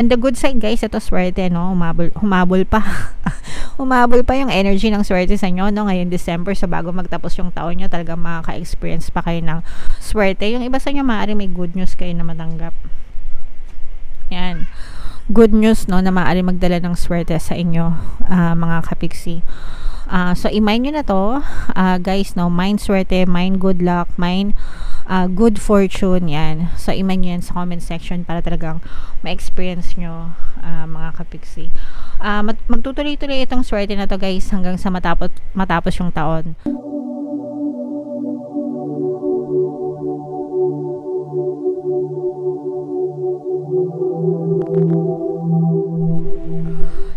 And the good side guys, ito swerte, no? Humabol pa. Humabol pa yung energy ng swerte sa inyo, no? Ngayon December, so bago magtapos yung taon nyo, talagang makaka-experience pa kayo ng swerte. Yung iba sa inyo, maaari may good news kayo na matanggap. Yan. Good news, no, na maaari magdala ng swerte sa inyo, mga kapiksi. So, i-mind nyo na to, guys, no? Mind swerte, mind good luck, mind good fortune, yan. So, i-mind nyo yan sa comment section para talagang ma-experience nyo, mga kapiksi. Magtutuloy-tuloy itong swerte na to, guys, hanggang sa matapos yung taon.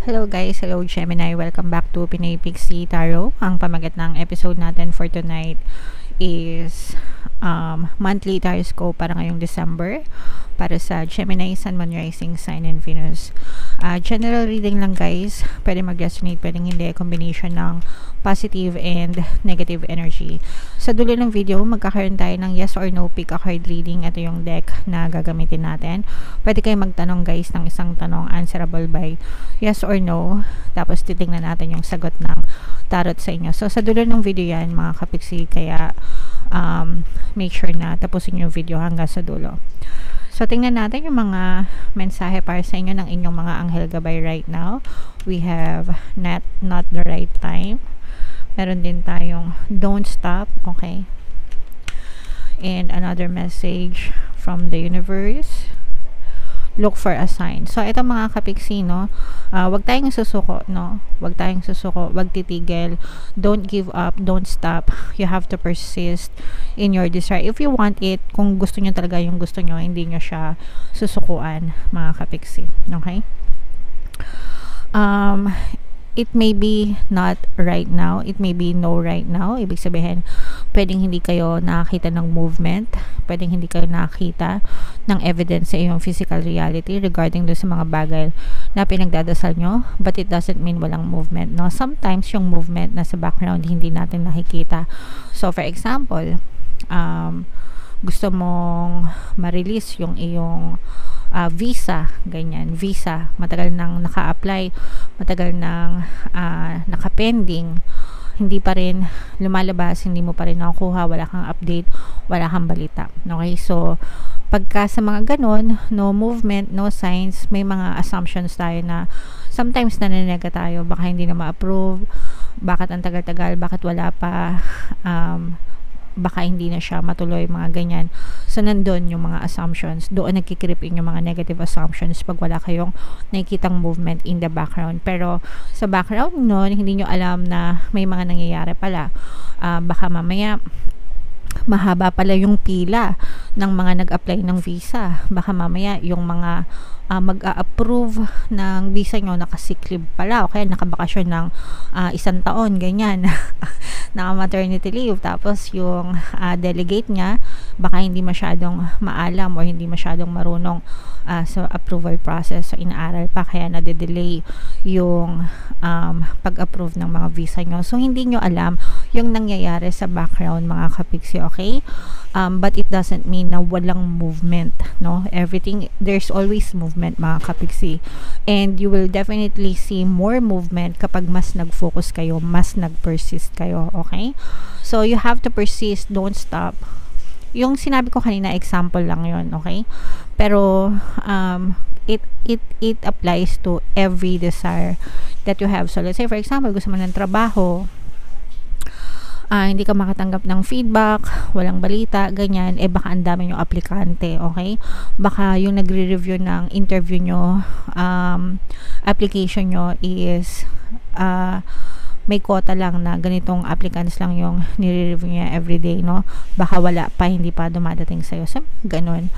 Hello guys, hello Gemini, welcome back to Pinay Pixie Tarot. Ang pamagat ng episode natin for tonight is monthly horoscope para ngayong December para sa Gemini, Sun, Moon, Rising, Sign, and Venus. General reading lang guys, pwede mag-resonate, pwedeng hindi, combination ng positive and negative energy. Sa dulo ng video, magkakaroon tayo ng yes or no pick a card reading. Ito yung deck na gagamitin natin. Pwede kayo magtanong guys ng isang tanong, answerable by yes or no, tapos titingnan natin yung sagot ng tarot sa inyo. So sa dulo ng video yan mga kapiksi, kaya make sure na tapusin yung video hanggang sa dulo. So, tingnan natin yung mga mensahe para sa inyo ng inyong mga anghel gabay right now. We have not the right time. Meron din tayong don't stop, okay? And another message from the universe. Look for a sign. So, ito mga kapiksi, no? Wag tayong susuko, no? Wag tayong susuko. Wag titigil. Don't give up. Don't stop. You have to persist in your desire. If you want it, kung gusto nyo talaga yung gusto nyo, hindi nyo siya susukuan, mga kapiksi. Okay? It may be not right now. It may be no right now. Ibig sabihin, pwedeng hindi kayo nakakita ng movement. Pwedeng hindi kayo nakakita ng evidence sa iyong physical reality regarding doon sa mga bagay na pinagdadasal nyo. But it doesn't mean walang movement, no? Sometimes yung movement na sa background hindi natin nakikita. So, for example, gusto mong ma-release yung iyong visa, ganyan, visa, matagal nang naka-apply, matagal nang naka-pending, hindi pa rin lumalabas, hindi mo pa rin nakukuha, wala kang update, wala kang balita. Okay, so pagka sa mga ganon, no movement, no signs, may mga assumptions tayo na sometimes nananega tayo, baka hindi na ma-approve, bakit ang tagal-tagal, bakit wala pa, baka hindi na siya matuloy, mga ganyan. So, nandun yung mga assumptions. Doon nagkikirip in yung mga negative assumptions pag wala kayong nakikitang movement in the background. Pero, sa background nun, hindi nyo alam na may mga nangyayari pala. Baka mamaya, mahaba pala yung pila ng mga nag-apply ng visa. Baka mamaya, yung mga mag-a-approve ng visa nyo nakasick leave pala, okay, nakabakasyon ng 1 taon, ganyan. Naka-maternity leave, tapos yung delegate niya baka hindi masyadong maalam o hindi masyadong marunong sa approval process, so inaaral pa, kaya nade-delay yung pag-approve ng mga visa nyo. So hindi nyo alam yung nangyayari sa background, mga kapiksi, okay? But it doesn't mean na walang movement, no? Everything, there's always movement, mga kapiksi. And you will definitely see more movement kapag mas nag-focus kayo, mas nag-persist kayo, okay? So, you have to persist, don't stop. Yung sinabi ko kanina, example lang yon, okay? Pero, it applies to every desire that you have. So, let's say, for example, gusto mo ng trabaho, hindi ka makatanggap ng feedback, walang balita, ganyan, baka ang dami yung aplikante, okay? Baka yung nagre-review ng interview nyo, application nyo is may quota lang na ganitong applicants lang yung nire-review niya everyday, no? Baka wala pa, hindi pa dumadating sa'yo. So, ganun.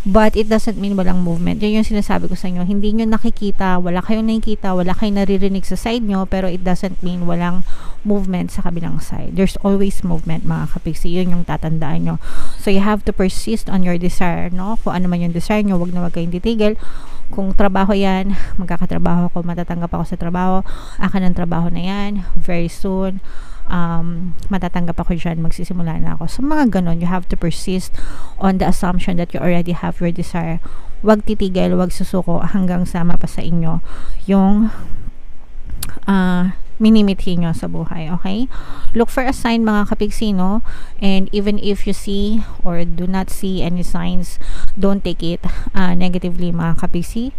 But it doesn't mean walang movement. Yun yung sinasabi ko sa inyo. Hindi nyo nakikita, wala kayong nakikita, wala kayong naririnig sa side nyo, pero it doesn't mean walang movement sa kabilang side. There's always movement, mga kapiksi. Yun yung tatandaan nyo. So, you have to persist on your desire, no? Kung ano man yung desire nyo, wag na wag kayong titigil. Kung trabaho yan, magkakatrabaho ko, matatanggap ako sa trabaho, akin ang trabaho na yan, very soon. matatanggap ako dyan, magsisimula na ako. So mga ganon, you have to persist on the assumption that you already have your desire. Wag titigil, wag susuko hanggang sa mapasa inyo yung minimithi nyo sa buhay, okay? Look for a sign mga kapigsino, and even if you see or do not see any signs, don't take it negatively mga kapigsi.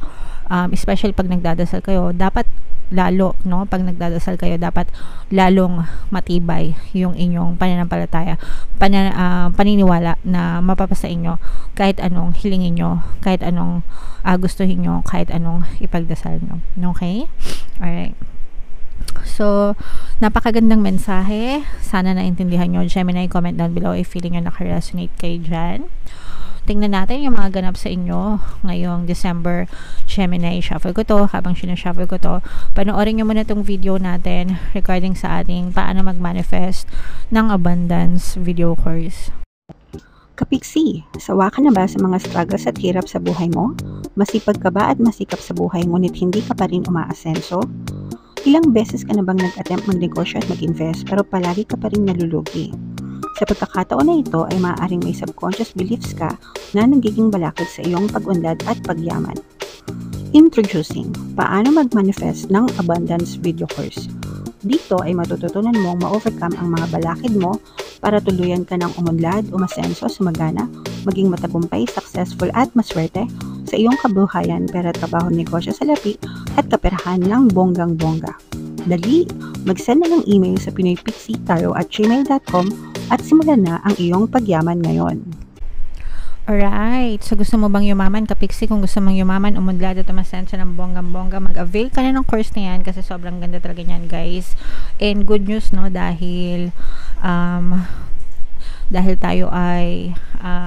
Especially pag nagdadasal kayo, dapat lalo, no? Pag nagdadasal kayo, dapat lalong matibay yung inyong pananampalataya, paniniwala na mapapasa inyo kahit anong hilingin nyo, kahit anong gustuhin nyo, kahit anong ipagdasal nyo. Okay? Alright. So, napakagandang mensahe. Sana naintindihan nyo. Gemini, comment down below if feeling nyo naka-resonate kayo dyan. Tingnan natin yung mga ganap sa inyo ngayong December. Gemini, shuffle ko to. Habang sinashuffle ko to, panoorin nyo muna tong video natin regarding sa ating paano mag-manifest ng abundance video course. Kapiksi, sawa ka na ba sa mga struggles at hirap sa buhay mo? Masipag ka ba at masikap sa buhay ngunit hindi ka pa rin umaasenso? Ilang beses ka na bang nag-attempt magnegosyo at mag-invest pero palagi ka pa rin nalulugi? Sa pagkakataon na ito ay maaaring may subconscious beliefs ka na nagiging balakid sa iyong pag-unlad at pagyaman. Introducing, paano mag-manifest ng abundance video course. Dito ay matututunan mong ma-overcome ang mga balakid mo para tuluyan ka ng umunlad, umasenso, sumagana, maging matagumpay, successful at maswerte sa iyong kabuhayan, pera, trabaho, negosyo, salapi at kaperahan ng bonggang-bongga. Dali, mag-send na ng email sa pinoypixitaro@gmail.com at simulan na ang iyong pagyaman ngayon. Alright, so gusto mo bang yumaman, kapiksi? Kung gusto mong yumaman, umunlad at umasenso ng bonggang-bongga, mag-avail ka na ng course na yan kasi sobrang ganda talaga niyan, guys. And good news, no, dahil tayo ay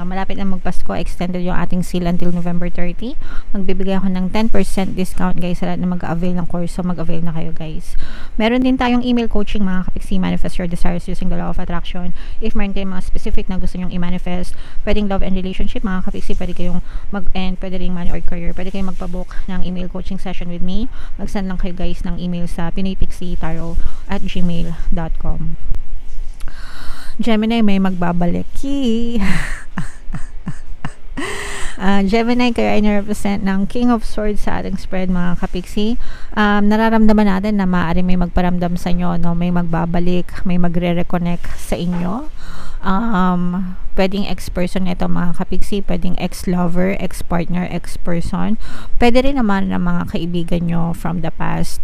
malapit na magpasko, extended yung ating sale until November 30. Magbibigay ako ng 10% discount, guys, sa lahat na mag-avail ng course. So mag-avail na kayo, guys. Meron din tayong email coaching mga kapiksi, manifest your desires using the law of attraction. If meron kayong mga specific na gusto nyong i-manifest, pwedeng love and relationship mga kapiksi, pwede kayong mag-end, pwede ring money or career, pwede kayong magpabook ng email coaching session with me. Mag-send lang kayo, guys, ng email sa pinoypixitaro@gmail.com. Gemini, may magbabalik. Gemini, kayo ay na-represent ng King of Swords sa ating spread mga kapiksi. Nararamdaman natin na maaari may magparamdam sa inyo, no? May magbabalik, may magre-reconnect sa inyo. Pwedeng ex-person ito mga kapiksi, pwedeng ex-lover, ex-partner, ex-person. Pwede rin naman ng mga kaibigan nyo from the past,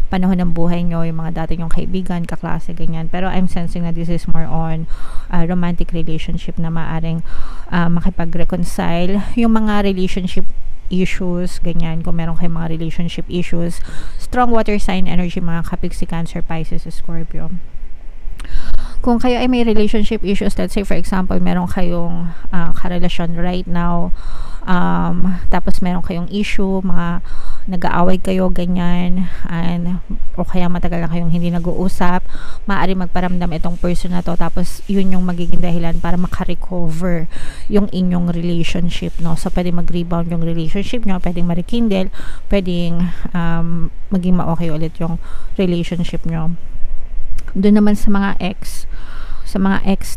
panahon ng buhay nyo, yung mga dati nyong kaibigan, kaklase, ganyan. Pero I'm sensing na this is more on romantic relationship na maaring makipag-reconcile. Yung mga relationship issues, ganyan, kung meron kayong mga relationship issues. Strong water sign energy mga kapiksi, Cancer, Pisces, Scorpio. Kung kayo ay may relationship issues, let's say for example, meron kayong karelasyon right now, tapos meron kayong issue, mga nag-aaway kayo, ganyan, o kaya matagal na kayong hindi nag-uusap, maaari magparamdam itong person na to, tapos yun yung magiging dahilan para makarecover yung inyong relationship, no? So pwede mag-rebound yung relationship nyo, pwedeng ma-rekindle, pwedeng maging ma-okay ulit yung relationship nyo. Doon naman sa mga ex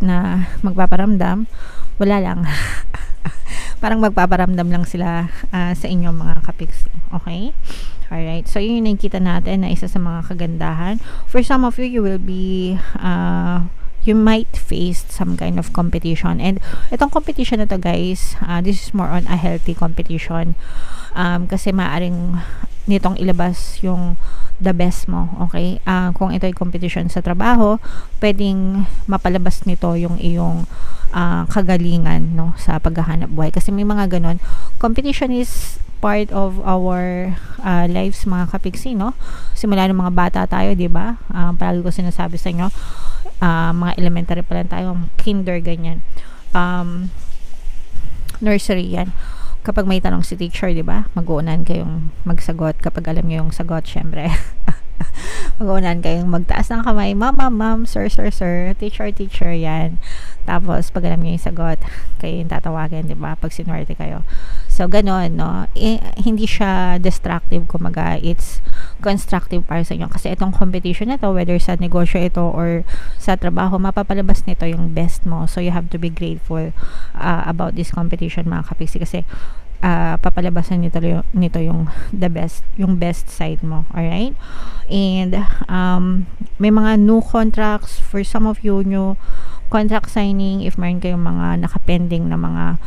na magpaparamdam, wala lang. Parang magpaparamdam lang sila sa inyong mga kapiksi. Okay? Alright. So, yun yung nakikita natin na isa sa mga kagandahan. For some of you, you will be you might face some kind of competition. And itong competition na to, guys, this is more on a healthy competition. Kasi maaring nitong ilabas yung the best mo, okay? Kung ito ay competition sa trabaho, pwedeng mapalabas nito yung iyong kagalingan, no, sa paghahanap buhay. Kasi may mga ganon. Competition is part of our lives, mga kapiksi, no? Simula ng mga bata tayo, di ba? Palagi ko sinasabi sa inyo, mga elementary pa lang tayo, kinder, ganyan. Nursery, yan. Kapag may tanong si teacher, di ba? Mag-uunan kayong magsagot. Kapag alam niyo yung sagot, syempre. Mag-uunan kayong magtaas ng kamay. Ma'am, sir, teacher, yan. Tapos, pag alam niyo yung sagot, kayo yung tatawagin, di ba? Pag sinwerte kayo. So, ganon, no? Hindi siya destructive, kumaga. It's constructive para sa inyo. Kasi itong competition na to, whether sa negosyo ito or sa trabaho, mapapalabas nito yung best mo. So, you have to be grateful about this competition, mga kapiksi. Kasi, papalabasan nito yung best side mo. Alright? And, may mga new contracts for some of you, new contract signing, if meron kayong mga nakapending na mga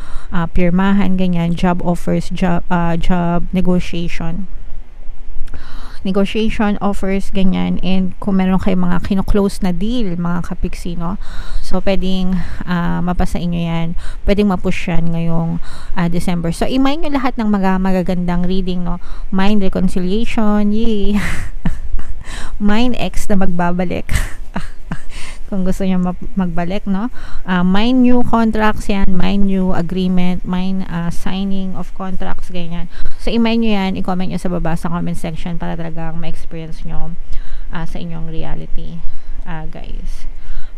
pirmahan, ganyan, job offers, job negotiation offers, ganyan. And kung meron kayong mga kino-close na deal, mga kapiksi, no? So, pwedeng mapasa inyo yan. Pwedeng mapush yan ngayong December. So, i-mind nyo lahat ng magagandang reading, no? Mind reconciliation, yay! Mind ex na magbabalik. Kung gusto nyo magbalik, no? Mind new contracts yan, mind new agreement, mind signing of contracts, ganyan. So, i-mind nyo yan, i-comment nyo sa baba sa comment section para talagang ma-experience nyo sa inyong reality, guys.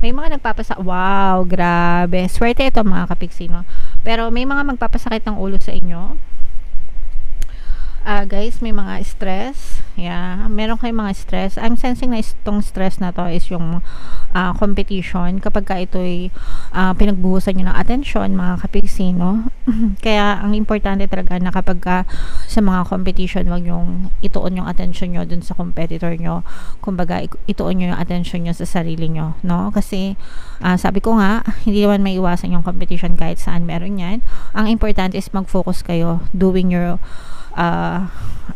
May mga wow, grabe. Swerte ito, mga kapiksi, no? Pero may mga magpapasakit ng ulo sa inyo. Guys, may mga stress. Yeah, meron kayong mga stress. I'm sensing na itong stress na to is yung competition. Kapag ka ito'y pinagbuhusan nyo ng atensyon, mga kapiksi, no? Kaya, ang importante talaga na kapag ka sa mga competition, wag yung ituon yung atensyon nyo dun sa competitor nyo. Kumbaga, ituon nyo yung atensyon nyo sa sarili nyo, no? Kasi, sabi ko nga, hindi naman may iwasan yung competition kahit saan meron yan. Ang importante is mag-focus kayo doing your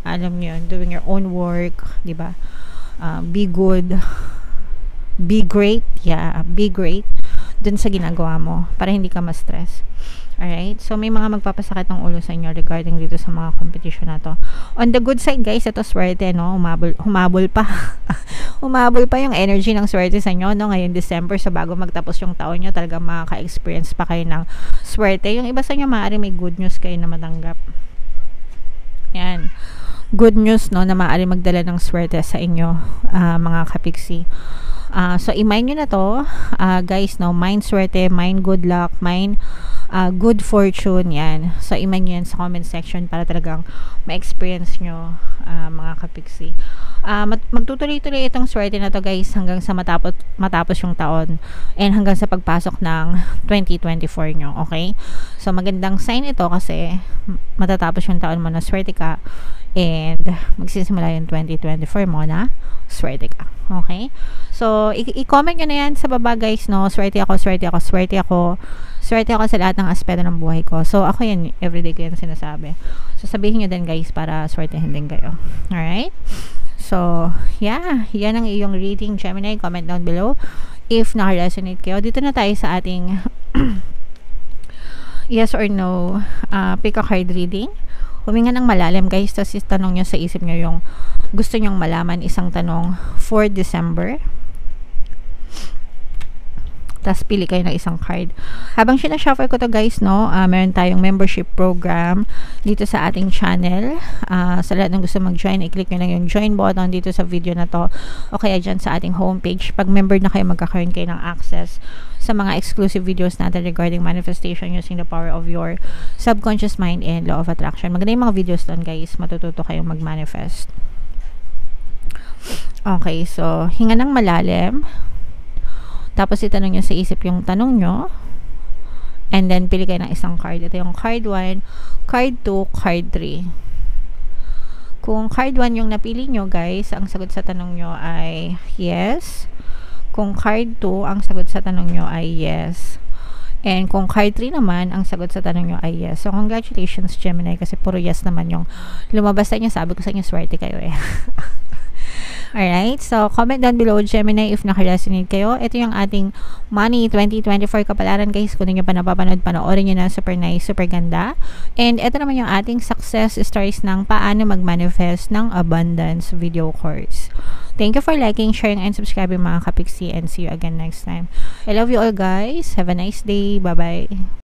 alam niyo, doing your own work, di ba? Be good, be great, be great dun sa ginagawa mo para hindi ka ma-stress. Alright? So, may mga magpapasakit ng ulo sa inyo regarding dito sa mga competition na to. On the good side, guys, ito swerte, no? Humabol pa. Humabol pa yung energy ng swerte sa inyo, no? Ngayon December, sa bago magtapos yung taon nyo, talagang makaka-experience pa kayo ng swerte. Yung iba sa inyo, maaaring may good news kayo na matanggap. Yan. Good news, no, na maaari magdala ng swerte sa inyo, mga kapiksi. So, i-mind nyo na to, guys, no, mind swerte, mind good luck, mind good fortune, yan. So, i-mind nyo yan sa comment section para talagang ma-experience nyo, mga kapiksi. Magtutuloy-tuloy itong swerte na to, guys, hanggang sa matapos yung taon and hanggang sa pagpasok ng 2024 nyo, okay? So, magandang sign ito kasi matatapos yung taon mo na swerte ka and magsisimula yung 2024 mo na swerte ka, okay? So, i-comment nyo na yan sa baba, guys, no? Swerte ako, swerte ako, swerte ako. Swerte ako sa lahat ng aspeto ng buhay ko. So, ako yan, everyday ko yan sinasabi. So, sabihin nyo din, guys, para swertehin din kayo. Alright? So, yeah, yan ang iyong reading, Gemini. Comment down below if naka-resonate kayo. Dito na tayo sa ating yes or no pick a card reading. Huminga ng malalim, guys. Tapos tanong nyo sa isip nyo yung gusto nyong malaman, isang tanong for December. Tapos pili kayo ng isang card. Habang sinashuffle ko to, guys, no, meron tayong membership program dito sa ating channel. Sa lahat ng gusto mag-join, i-click nyo lang yung join button dito sa video na to o kaya dyan sa ating homepage. Pag member na kayo, magkakaroon kayo ng access sa mga exclusive videos natin regarding manifestation using the power of your subconscious mind and law of attraction. Maganda yung mga videos doon, guys. Matututo kayong mag-manifest. Okay, so hinga ng malalim. Tapos itanong nyo sa isip yung tanong nyo. And then pili kayo ng isang card. Ito yung card 1, card 2, card 3. Kung card 1 yung napili nyo, guys, ang sagot sa tanong nyo ay yes. Kung card 2, ang sagot sa tanong nyo ay yes. And kung card 3 naman, ang sagot sa tanong nyo ay yes. So, congratulations, Gemini, kasi puro yes naman yung lumabas sa inyo. Sabi ko sa inyo, swerte kayo eh. Alright, so comment down below, Gemini, if naka-resonate kayo. Ito yung ating Money 2024 kapalaran, guys. Kung hindi nyo pa napapanood, panoorin nyo na. Super nice, super ganda. And ito naman yung ating success stories ng paano mag-manifest ng abundance video course. Thank you for liking, sharing, and subscribing, mga kapiksi, and see you again next time. I love you all, guys. Have a nice day. Bye-bye.